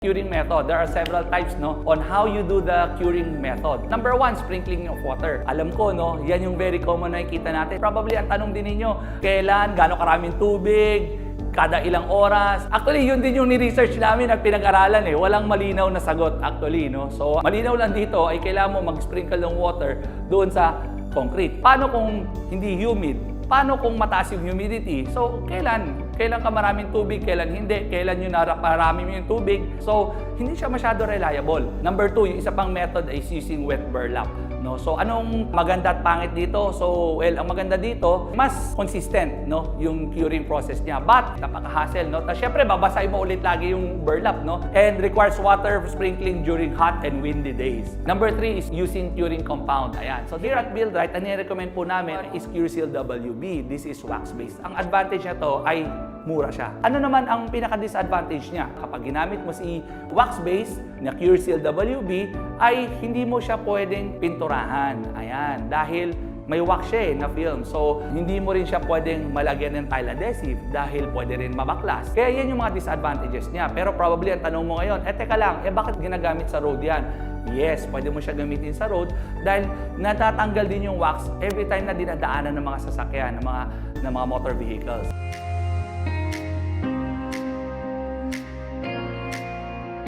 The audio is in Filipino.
Curing method. There are several types on how you do the curing method. Number one, sprinkling of water. Alam ko, yan yung very common na nakikita natin. Probably ang tanong din ninyo, kailan, gaano karaming tubig, kada ilang oras. Actually, yun din yung ni-research namin at pinag-aralan Walang malinaw na sagot actually, So, malinaw lang dito ay kailangan mo mag-sprinkle ng water doon sa concrete. Paano kung hindi humid? Paano kung mataas yung humidity? So, kailan ka maraming tubig, kailan hindi, kailan yung marami mo yung tubig. So, hindi siya masyado reliable. Number two, yung isa pang method is using wet burlap. So, anong maganda at pangit dito? So, well, ang maganda dito, mas consistent, yung curing process niya. But, napaka-hassle, Tapos, syempre, babasahin mo ulit lagi yung burlap, And requires water sprinkling during hot and windy days. Number three is using curing compound. Ayan. So, here at Buildrite, ang nire-recommend po namin is CureSeal WB. This is wax-based. Ang advantage niya to ay mura siya. Ano naman ang pinaka-disadvantage niya? Kapag ginamit mo si wax-based na CureSeal WB, ay hindi mo siya pwedeng pinturahan. Ayan. Dahil may wax siya na film. So, hindi mo rin siya pwedeng malagyan ng tile adhesive dahil pwede rin mabaklas. Kaya yan yung mga disadvantages niya. Pero probably ang tanong mo ngayon, teka lang, bakit ginagamit sa road yan? Yes, pwede mo siya gamitin sa road dahil natatanggal din yung wax every time na dinadaanan ng mga sasakyan, ng mga motor vehicles.